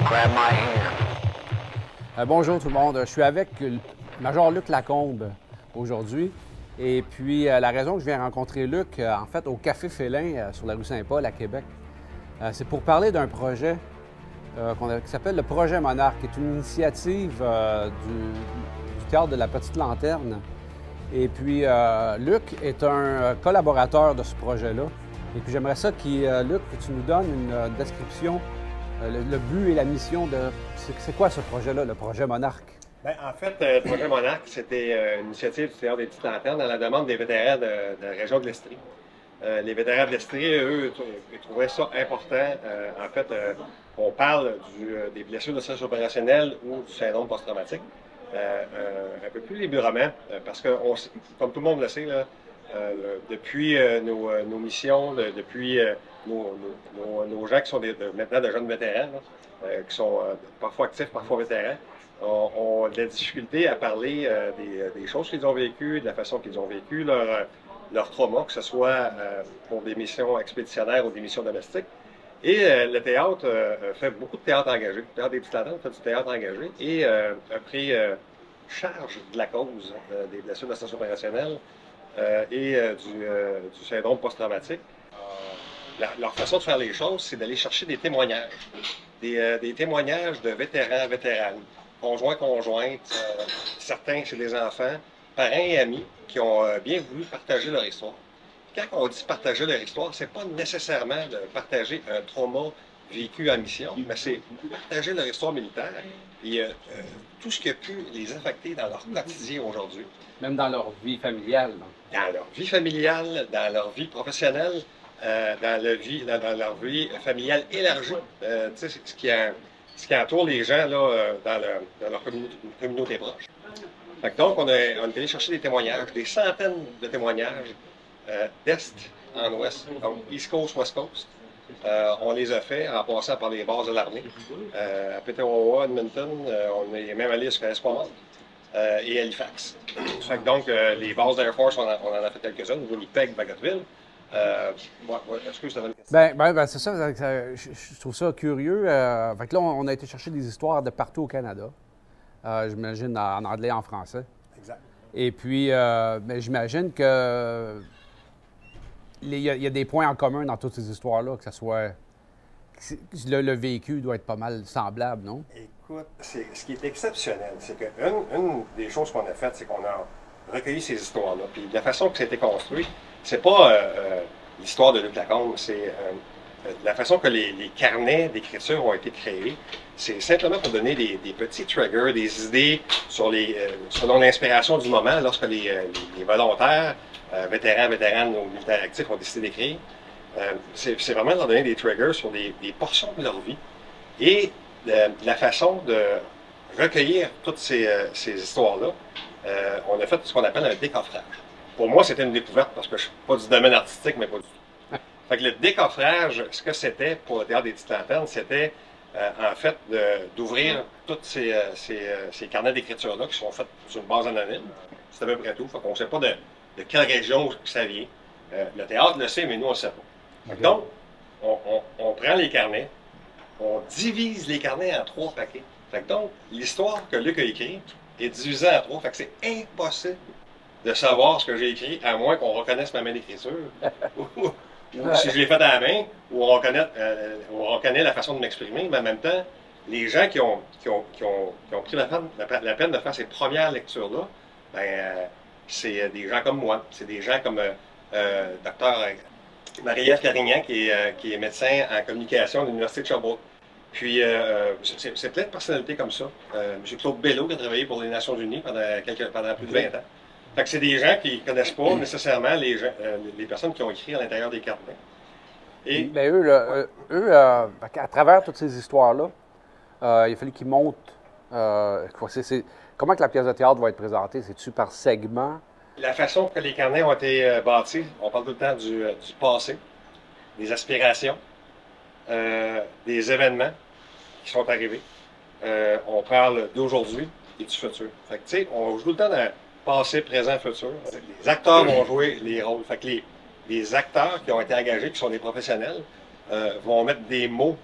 Grab my hand. Bonjour tout le monde, je suis avec le Major Luc Lacombe aujourd'hui. Et puis la raison que je viens rencontrer Luc, en fait, au Café Félin sur la rue Saint-Paul à Québec, c'est pour parler d'un projet qui s'appelle le Projet Monarque, qui est une initiative du Théâtre de la Petite Lanterne. Et puis Luc est un collaborateur de ce projet-là. Et puis j'aimerais ça, Luc, que tu nous donnes une description, le but et la mission de... C'est quoi ce projet-là, le Projet Monarque? Bien, en fait, le Projet Monarque, c'était une initiative du Théâtre des Petites Lanternes à la demande des vétérans de la région de l'Estrie. Les vétérans de l'Estrie, eux, ils trouvaient ça important. En fait, on parle des blessures de stress opérationnel ou du syndrome post-traumatique un peu plus librement, parce que, comme tout le monde le sait, là, depuis nos missions, depuis nos gens qui sont maintenant de jeunes vétérans, là, qui sont parfois actifs, parfois vétérans, ont de la difficulté à parler des choses qu'ils ont vécues, de la façon qu'ils ont vécu leur trauma, que ce soit pour des missions expéditionnaires ou des missions domestiques. Et le théâtre fait beaucoup de théâtre engagé. Le Théâtre des Petites Lanternes fait du théâtre engagé et a pris charge de la cause des blessures de stress opérationnel et du syndrome post-traumatique. Leur façon de faire les choses, c'est d'aller chercher des témoignages. Des témoignages de vétérans, vétéranes, conjoints, conjointes, certains chez des enfants, parents et amis qui ont bien voulu partager leur histoire. Quand on dit partager leur histoire, c'est pas nécessairement de partager un trauma vécu en mission, mais c'est partager leur histoire militaire et tout ce qui a pu les affecter dans leur quotidien aujourd'hui. Même dans leur vie familiale. Donc. Dans leur vie familiale, dans leur vie professionnelle, dans leur vie familiale élargie. Tu sais, ce qui entoure les gens là, dans leur communauté proche. Fait que donc, on est allé chercher des témoignages, des centaines de témoignages d'Est en Ouest, donc East Coast, West Coast. On les a fait en passant par les bases de l'armée. À Petawawa, Edmonton, on est même allé jusqu'à Esquimalt et Halifax. Fait que donc, les bases d'Air Force, on en a fait quelques-unes, Winnipeg, Bagotville. Est-ce que vous avez une question? Ben, c'est ça, je trouve ça curieux. Fait que là, on a été chercher des histoires de partout au Canada. J'imagine en anglais et en français. Exact. Et puis, ben, j'imagine que il y a des points en commun dans toutes ces histoires-là, que ce soit... Le vécu doit être pas mal semblable, non? Écoute, ce qui est exceptionnel, c'est qu'une des choses qu'on a faites, c'est qu'on a recueilli ces histoires-là. Puis la façon que ça a été construit, c'est pas l'histoire de Luc Lacombe, c'est la façon que les carnets d'écriture ont été créés. C'est simplement pour donner des petits triggers, des idées selon l'inspiration du moment, lorsque les volontaires, vétéranes ou militaires actifs ont décidé d'écrire. C'est vraiment de leur donner des triggers sur des portions de leur vie et la façon de recueillir toutes ces histoires-là. On a fait ce qu'on appelle un décoffrage. Pour moi, c'était une découverte parce que je ne suis pas du domaine artistique, mais pas du tout. Fait que le décoffrage, ce que c'était pour le Théâtre des Petites Lanternes, c'était en fait d'ouvrir tous ces carnets d'écriture-là qui sont faits sur une base anonyme. C'est à peu près tout. Fait qu'on ne sait pas de quelle région ça vient. Le théâtre le sait, mais nous, on ne sait pas. Okay. Donc, on prend les carnets, on divise les carnets en 3 paquets. Fait que donc, l'histoire que Luc a écrite est divisée en 3. Fait que c'est impossible de savoir ce que j'ai écrit, à moins qu'on reconnaisse ma main d'écriture, ou si je l'ai fait à la main, ou on reconnaît la façon de m'exprimer, mais en même temps, les gens qui ont pris la peine de faire ces premières lectures-là, ben, c'est des gens comme moi, c'est des gens comme Dr. Marie-Ève Carignan, qui est médecin en communication à l'Université de Sherbrooke. Puis, c'est plein de personnalités comme ça. M. Claude Bello, qui a travaillé pour les Nations Unies pendant plus de 20 ans. Fait que c'est des gens qui ne connaissent pas nécessairement les personnes qui ont écrit à l'intérieur des carnets. Et bien, à travers toutes ces histoires-là, il a fallu qu'ils montent. Comment que la pièce de théâtre va être présentée? C'est-tu par segment? La façon que les carnets ont été bâtis, on parle tout le temps du passé, des aspirations, des événements qui sont arrivés. On parle d'aujourd'hui et du futur. Fait que, tu sais, on joue tout le temps dans passé, présent, futur. Les acteurs vont jouer les rôles. Fait que les acteurs qui ont été engagés, qui sont des professionnels, vont mettre des mots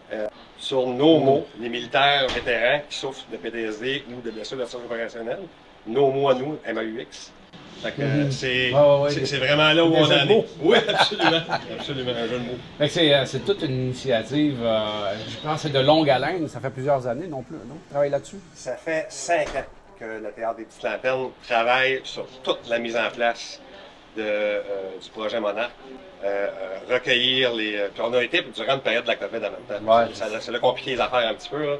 sur nos mots, les militaires vétérans qui souffrent de PTSD ou de blessures de survie opérationnelle. Nos mots à nous, MAUX. C'est vraiment là où on en est. Oui, absolument. Absolument, un jeu de mots. C'est toute une initiative, je pense que c'est de longue haleine, ça fait plusieurs années non plus, non? Tu travailles là-dessus? Ça fait 5 ans que le Théâtre des Petites Lanternes travaille sur toute la mise en place du projet Monarque. Recueillir les... Puis on a été durant une période de la COVID en même temps. Ouais. Ça a compliqué les affaires un petit peu. Là.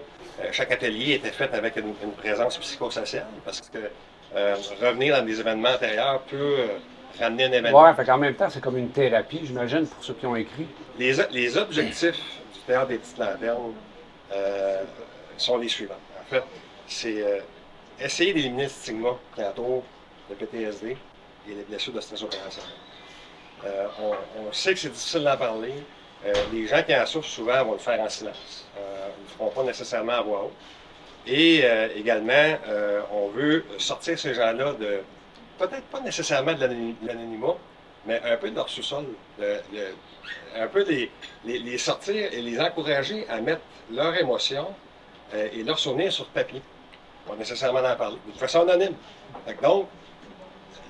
Chaque atelier était fait avec une présence psychosociale parce que revenir dans des événements antérieurs peut ramener un événement. Oui, fait qu'en même temps, c'est comme une thérapie, j'imagine, pour ceux qui ont écrit. Les objectifs du Théâtre des Petites Lanternes sont les suivants. En fait, c'est essayer d'éliminer le stigma qui entoure le PTSD et les blessures de stress opérationnel. On sait que c'est difficile d'en parler. Les gens qui en souffrent souvent vont le faire en silence. Ils ne le feront pas nécessairement à voix haute. Et également, on veut sortir ces gens-là de, peut-être pas nécessairement de l'anonymat, mais un peu de leur sous-sol. Un peu les sortir et les encourager à mettre leurs émotions et leurs souvenirs sur papier. Pas nécessairement d'en parler, de façon anonyme. Donc,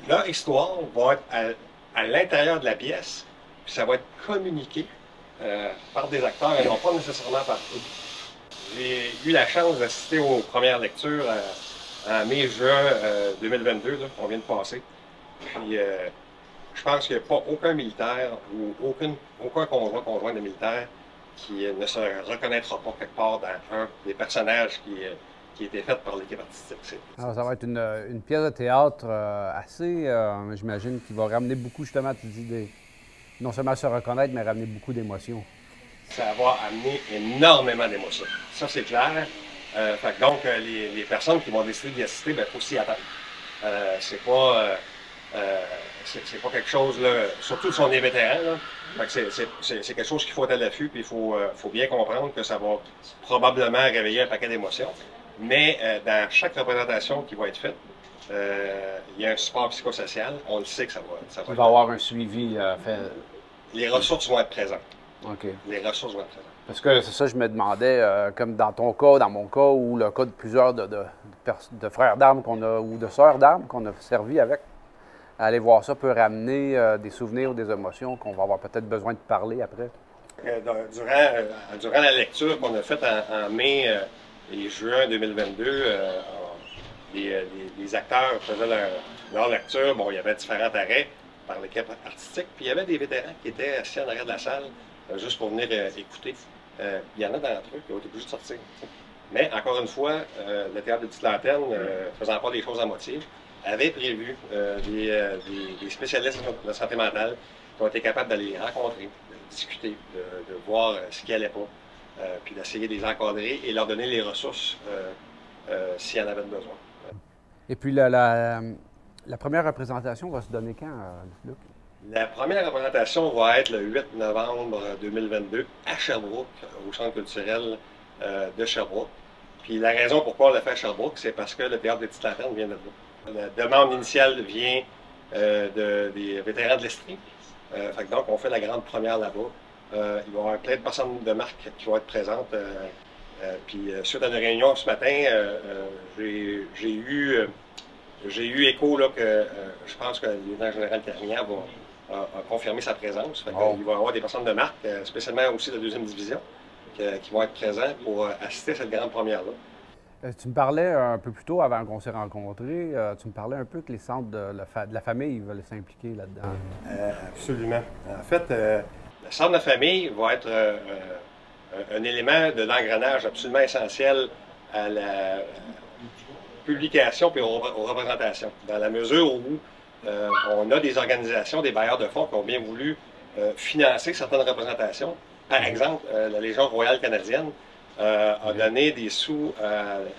leur histoire va être à l'intérieur de la pièce, puis ça va être communiqué par des acteurs et non pas nécessairement par eux. J'ai eu la chance d'assister aux premières lectures en mai-juin 2022, là, qu'on vient de passer. Puis, je pense qu'il n'y a pas aucun militaire ou aucun conjoint de militaire qui ne se reconnaîtra pas quelque part dans un des personnages qui a été fait par l'équipe artistique. Alors, ça va être une pièce de théâtre assez, j'imagine, qui va ramener beaucoup, justement, tu dis, non seulement se reconnaître, mais ramener beaucoup d'émotions. Ça va amener énormément d'émotions. Ça, c'est clair. Donc, les personnes qui vont décider d'y assister, il faut s'y attendre. C'est pas quelque chose, là, surtout si on est vétéran, là. C'est quelque chose qu'il faut être à l'affût, puis il faut bien comprendre que ça va probablement réveiller un paquet d'émotions. Mais dans chaque représentation qui va être faite, il y a un support psychosocial. On le sait que ça va Il va y avoir un suivi fait. Les ressources vont être présentes. OK. Les ressources vont être présentes. Parce que c'est ça, je me demandais, comme dans ton cas, dans mon cas, ou le cas de plusieurs de frères d'armes qu'on a, ou de sœurs d'armes qu'on a servi avec, aller voir ça peut ramener des souvenirs ou des émotions qu'on va avoir peut-être besoin de parler après. Durant la lecture qu'on a faite en mai et juin 2022, les acteurs faisaient leur lecture. Bon, il y avait différents arrêts par l'équipe artistique, puis il y avait des vétérans qui étaient assis en arrière de la salle juste pour venir écouter. Il y en a d'entre eux qui ont été obligés de sortir. Mais encore une fois, le Théâtre des Petites Lanternes, faisant pas les choses à moitié, avait prévu des spécialistes de la santé mentale qui ont été capables d'aller les rencontrer, de discuter, de voir ce qui n'allait pas, puis d'essayer de les encadrer et leur donner les ressources s'il y en avait besoin. Et puis la première représentation va se donner quand, Luc? La première représentation va être le 8 novembre 2022 à Sherbrooke, au Centre culturel de Sherbrooke. Puis la raison pourquoi on l'a fait à Sherbrooke, c'est parce que le Théâtre des Petites Lanternes vient de là. La demande initiale vient des vétérans de l'Estrie. Donc on fait la grande première là-bas. Il va y avoir plein de personnes de marque qui vont être présentes. Puis suite à une réunion ce matin, j'ai eu écho là, que je pense que le lieutenant-général Carignan a confirmé sa présence. Il va y avoir des personnes de marque, spécialement aussi de la 2e division, qui vont être présents pour assister à cette grande première-là. Tu me parlais un peu plus tôt, avant qu'on s'est rencontrés, tu me parlais un peu que les centres de la famille veulent s'impliquer là-dedans. Absolument. En fait, le centre de la famille va être un élément de l'engrenage absolument essentiel à la publication et aux représentations, dans la mesure où on a des organisations, des bailleurs de fonds qui ont bien voulu financer certaines représentations. Par exemple, la Légion royale canadienne a donné des sous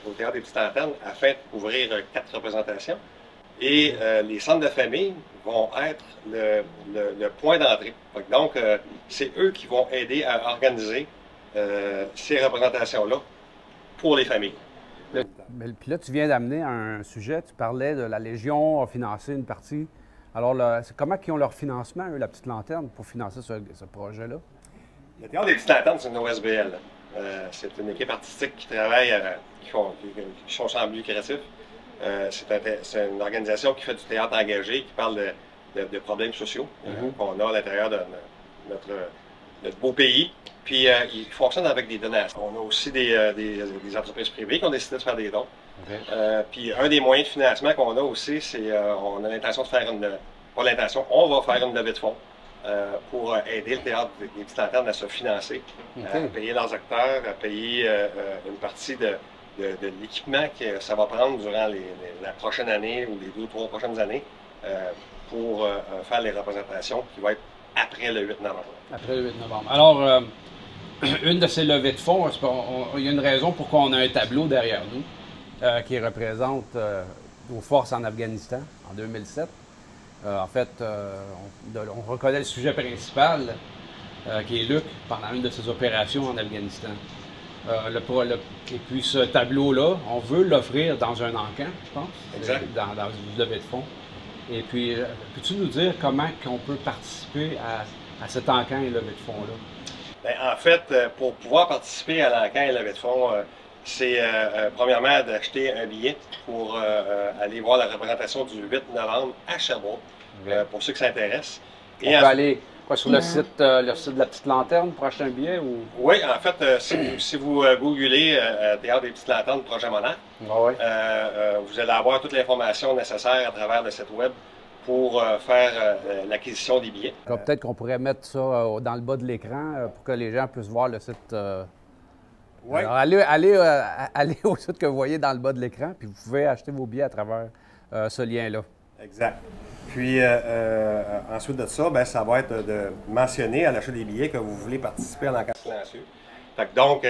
au Théâtre des Petites Lanternes afin de couvrir 4 représentations. Et les centres de famille vont être le point d'entrée. Donc, c'est eux qui vont aider à organiser ces représentations-là pour les familles. Puis là, tu viens d'amener un sujet, tu parlais de la Légion a financé une partie. Alors, comment ils ont leur financement, eux, la Petite Lanterne, pour financer ce projet-là? Le Théâtre des Petites Lanternes, c'est une OSBL. C'est une équipe artistique qui travaille, qui sont sans but lucratif. C'est une organisation qui fait du théâtre engagé, qui parle de problèmes sociaux qu'on a à l'intérieur de notre beau pays. Puis, il fonctionne avec des donations. On a aussi des entreprises privées qui ont décidé de faire des dons. Puis, un des moyens de financement qu'on a aussi, c'est on a l'intention de faire pas l'intention, on va faire une levée de fonds pour aider le Théâtre des Petites Lanternes à se financer, à payer leurs acteurs, à payer une partie de l'équipement que ça va prendre durant la prochaine année ou les 2 ou 3 prochaines années pour faire les représentations qui vont être après le 8 novembre. Après le 8 novembre. Alors, une de ces levées de fonds, il y a une raison pourquoi on a un tableau derrière nous qui représente nos forces en Afghanistan en 2007. En fait, on reconnaît le sujet principal, qui est Luc, pendant une de ses opérations en Afghanistan. Et puis ce tableau-là, on veut l'offrir dans un encan, je pense, dans une levée de fonds. Et puis, peux-tu nous dire comment on peut participer à cet encan et levée de fonds-là? Bien, en fait, pour pouvoir participer à l'encan et levée de fonds, c'est premièrement d'acheter un billet pour aller voir la représentation du 8 novembre à Sherbrooke, pour ceux qui s'intéressent. On peut aller sur le site de la Petite Lanterne pour acheter un billet? Ou... Oui, en fait, si vous googlez Théâtre des Petites Lanternes Projet Monarque, vous allez avoir toute l'information nécessaire à travers le site web pour faire l'acquisition des billets. Peut-être qu'on pourrait mettre ça dans le bas de l'écran pour que les gens puissent voir le site. Oui. Alors, allez au site que vous voyez dans le bas de l'écran, puis vous pouvez acheter vos billets à travers ce lien-là. Exact. Puis ensuite de ça, bien, ça va être de mentionner à l'achat des billets que vous voulez participer à l'encan silencieux. Donc,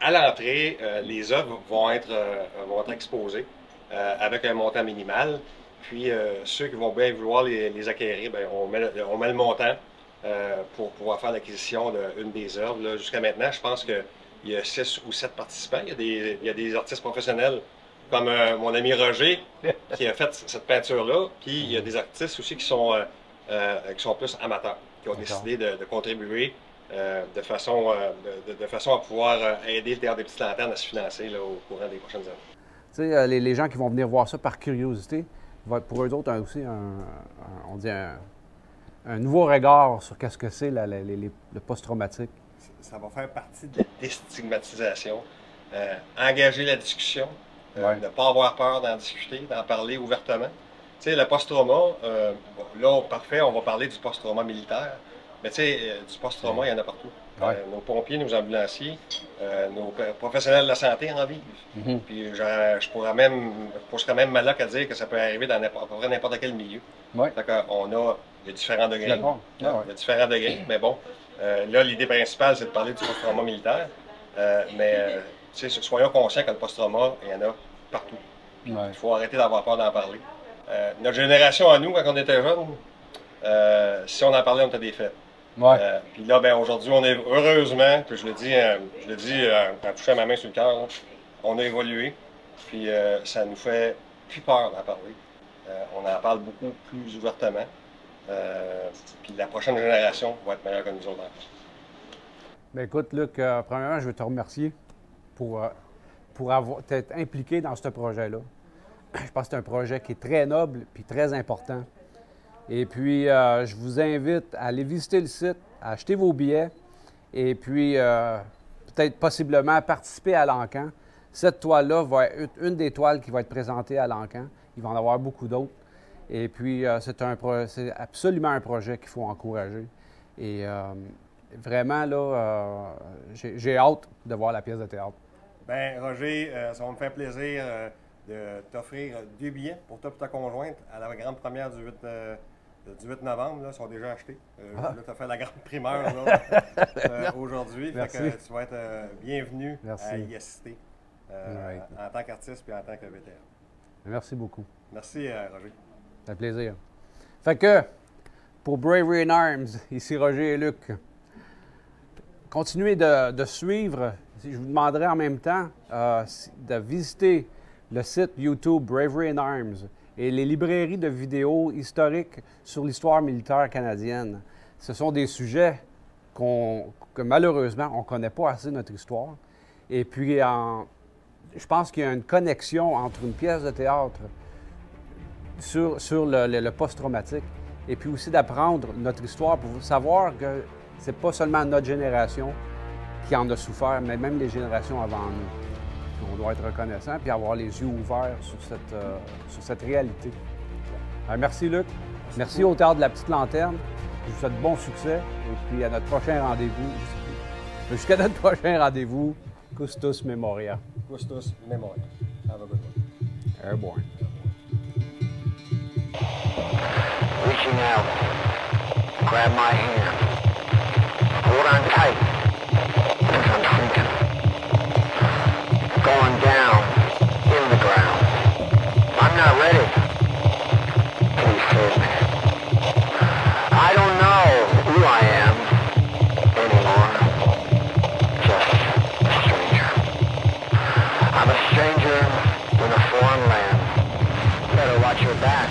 à l'entrée, les œuvres vont être exposées avec un montant minimal. Puis ceux qui vont bien vouloir les acquérir, bien, on met le montant pour pouvoir faire l'acquisition d'une des œuvres. Jusqu'à maintenant, je pense qu'il y a 6 ou 7 participants. Il y a des artistes professionnels comme mon ami Roger qui a fait cette peinture-là. Puis il y a des artistes aussi qui sont plus amateurs, qui ont décidé de contribuer de façon à pouvoir aider le Théâtre des Petites Lanternes à se financer là, au courant des prochaines années. Tu sais, les gens qui vont venir voir ça par curiosité, pour eux autres aussi un nouveau regard sur qu'est-ce que c'est le post-traumatique. Ça va faire partie de la déstigmatisation, engager la discussion, ne pas avoir peur d'en discuter, d'en parler ouvertement. Tu sais, le post-trauma, là, parfait, on va parler du post-trauma militaire, mais tu sais, du post-trauma, il y en a partout. Nos pompiers, nos ambulanciers, nos professionnels de la santé en vivent. Puis je serais même malade à dire que ça peut arriver dans n'importe quel milieu. Fait qu'on a, il y a différents degrés. Il y a différents degrés, mais bon, là, l'idée principale, c'est de parler du post-trauma militaire. Mais soyons conscients que le post-trauma, il y en a partout. Il faut arrêter d'avoir peur d'en parler. Notre génération à nous, quand on était jeunes, si on en parlait, on était des faits. Puis là, ben, aujourd'hui, on est heureusement, puis je le dis en touchant ma main sur le cœur, on a évolué, puis ça nous fait plus peur d'en parler. On en parle beaucoup plus ouvertement. Puis la prochaine génération va être meilleure que nous autres. Bien, écoute, Luc, premièrement, je veux te remercier pour t'être impliqué dans ce projet-là. Je pense que c'est un projet qui est très noble et très important. Et puis, je vous invite à aller visiter le site, à acheter vos billets et puis peut-être possiblement participer à l'encan. Cette toile-là va être une des toiles qui va être présentée à l'encan. Il va en avoir beaucoup d'autres. Et puis, c'est absolument un projet qu'il faut encourager. Et vraiment, là, j'ai hâte de voir la pièce de théâtre. Bien, Roger, ça va me faire plaisir de t'offrir 2 billets pour toi et ta conjointe à la grande première du 8 novembre. Là, ils sont déjà achetés. Là, tu as fait la grande primeur aujourd'hui. Fait que tu vas être bienvenu à y assister en tant qu'artiste et en tant que vétéran. Merci beaucoup. Merci, Roger. Ça fait plaisir. Fait que, pour Bravery in Arms, ici Roger et Luc, continuez de suivre. Je vous demanderai en même temps de visiter le site YouTube Bravery in Arms et les librairies de vidéos historiques sur l'histoire militaire canadienne. Ce sont des sujets que malheureusement, on ne connaît pas assez notre histoire. Et puis, je pense qu'il y a une connexion entre une pièce de théâtre sur le post-traumatique et puis aussi d'apprendre notre histoire pour savoir que c'est pas seulement notre génération qui en a souffert, mais même les générations avant nous. On doit être reconnaissant puis avoir les yeux ouverts sur cette réalité. Merci Luc. Merci au Théâtre de la Petite Lanterne. Je vous souhaite bon succès et puis à notre prochain rendez-vous. Jusqu'à notre prochain rendez-vous, Custos Memoria. Custos Memoria. Have a good one. Airborne. Reaching out, grab my hand, hold on tight, as I'm sinking, going down in the ground. I'm not ready. Please save me. I don't know who I am anymore. Just a stranger. I'm a stranger in a foreign land. Better watch your back.